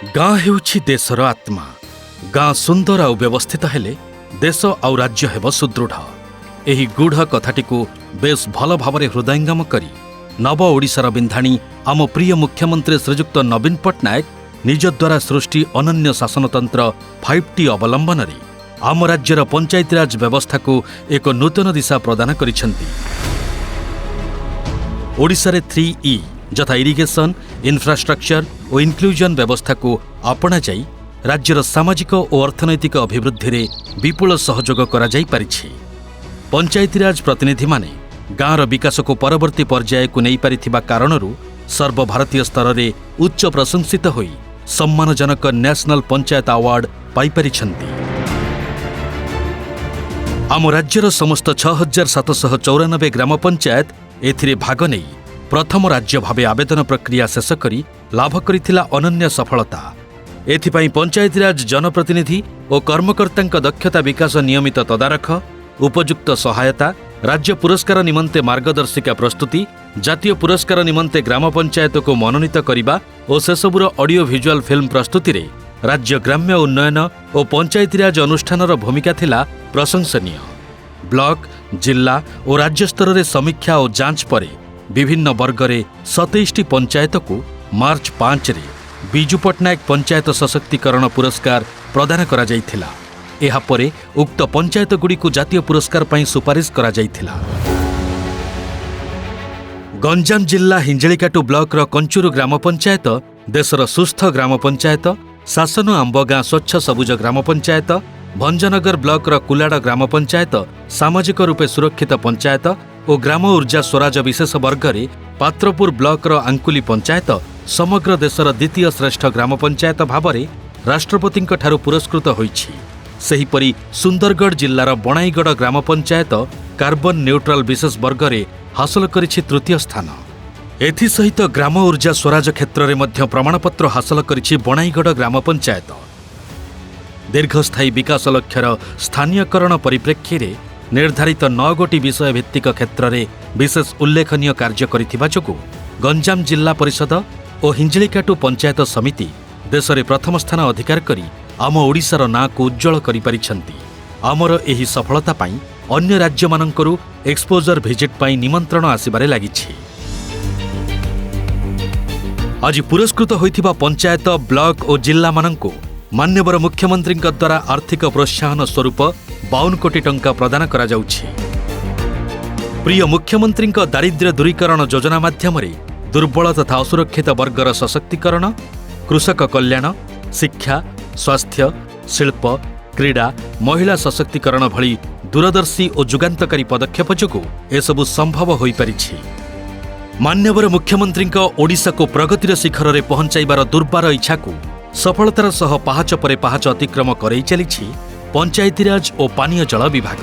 गाँ हेउछि देशर आत्मा। गाँ सुंदर आउ व्यवस्थित हेले देश आउ राज्य हेब सुदृढ़। एही गूढ़ कथाटिकु बेस भल भावरे हृदयंगम करी नव ओडिशार बिंधाणी आम प्रिय मुख्यमंत्री श्रीजुक्त नवीन पट्टनायक निज द्वारा सृष्टि अनन्य शासनतंत्र 5T अवलंबन रे आम राज्यर पंचायतीराज व्यवस्था को एक नूतन दिशा प्रदान करिसेंती। ओडिशारे 3E जथा इरिगेशन, इन्फ्रास्ट्रक्चर और इनक्लूजन व्यवस्था को आपणा जाई राज्यर सामाजिक और अर्थनैतिक अभिवृद्धि रे विपुल सहयोग करा जाई परिछि। पंचायतीराज प्रतिनिधि माने गाँर विकास को परवर्ती पर्याय को नहीं पारिथिबा कारणरू सर्वभारतीय स्तर रे उच्च प्रशंसित होई सम्मानजनक नेशनल पंचायत अवार्ड पाई परिछंती। आम राज्यर समस्त 6794 ग्राम पंचायत एथिरे भाग नेई प्रथम राज्य भावे आवेदन प्रक्रिया शेष करी लाभ करिथिला अनन्य सफलता। एथिपाई पंचायतीराज जनप्रतिनिधि और कर्मकर्तांक दक्षता विकास नियमित तदारख, उपयुक्त सहायता, राज्य पुरस्कार निमंते मार्गदर्शिका प्रस्तुति, जातीय पुरस्कार निमंते ग्राम पंचायत को मनोनीत करिबा और सेसबुर ऑडियो विजुअल फिल्म प्रस्तुति रे राज्य ग्राम्य उन्नयन और पंचायतीराज अनुष्ठानर भूमिका थिला प्रशंसनीय। ब्लॉक, जिला और राज्य स्तर रे समीक्षा और जांच परे विभिन्न वर्गरे 27टी पंचायत को मार्च 5 रे बिजू पट्टनायक पंचायत सशक्तिकरण पुरस्कार प्रदान करा जाइथिला। एहा परे उक्त पंचायत गुड़ी को जातीय पुरस्कार पई सुपारिश करा जाइथिला। गंजाम जिला हिंजलिकाटू ब्लॉक रो कंचुरु ग्राम पंचायत देशर सुस्थ ग्राम पंचायत, शासन आंबगां स्वच्छ सबुज ग्राम पंचायत, भंजनगर ब्लॉक रो कुलाड़ ग्राम पंचायत सामाजिक रूपे सुरक्षित पंचायत और ग्राम ऊर्जा स्वराज विशेष वर्गरे पात्रपुर ब्लॉक रो आंकुली पंचायत समग्र देशर द्वितीय श्रेष्ठ ग्राम पंचायत भावरे राष्ट्रपतिंक ठारू पुरस्कृत होईछि। सेहीपरि सुंदरगढ़ जिल्लार बणाईगढ़ ग्राम पंचायत कार्बन न्यूट्रल विशेष वर्गरे हासिल करिछि तृतीय स्थान। एथिसहित ग्राम ऊर्जा स्वराज क्षेत्र में मध्य प्रमाणपत्र हासिल करिछि बणाईगढ़ ग्राम पंचायत। दीर्घस्थायी विकास लक्ष्यर स्थानीयकरण परिप्रेक्षी रे निर्धारित 9 गोटी विषय भित्तिक क्षेत्र में विशेष उल्लेखनीय कार्य करिथिबा जोगु गंजाम जिला परिषद और हिंजलिकाटू पंचायत समिति देश में प्रथम स्थान अधिकार करी आम ओडिशार नाँ को उज्जवल करि परिछंती। आमर एही सफलता पाई अन्य राज्य मानकरू एक्सपोजर भिजिट पाई निमंत्रण आसिबारे लागिछि। आज पुरस्कृत होइथिबा पंचायत, ब्लॉक और जिला मानंकु मान्यवर मुख्यमंत्री द्वारा आर्थिक प्रोत्साहन स्वरूप 52 कोटी टंका प्रदान करा जाउछि। प्रिय मुख्यमंत्री दारिद्र्य दूरीकरण योजना माध्यम दुर्बल तथा असुरक्षित वर्गर सशक्तिकरण, कृषक कल्याण, शिक्षा, स्वास्थ्य, शिल्प, क्रीड़ा, महिला सशक्तिकरण भली दूरदर्शी और जुगान्तकारी पदक्षेप जोगु एसबु संभव होई परिछि। मान्यवर मुख्यमंत्री ओडिशा को प्रगतिर शिखर रे पहुंचाइबार दुर्बार इच्छा को सफलतार सह पाहाच परे पाहाच अतिक्रम करई चलिछि पंचायतीराज और पानीय जल विभाग।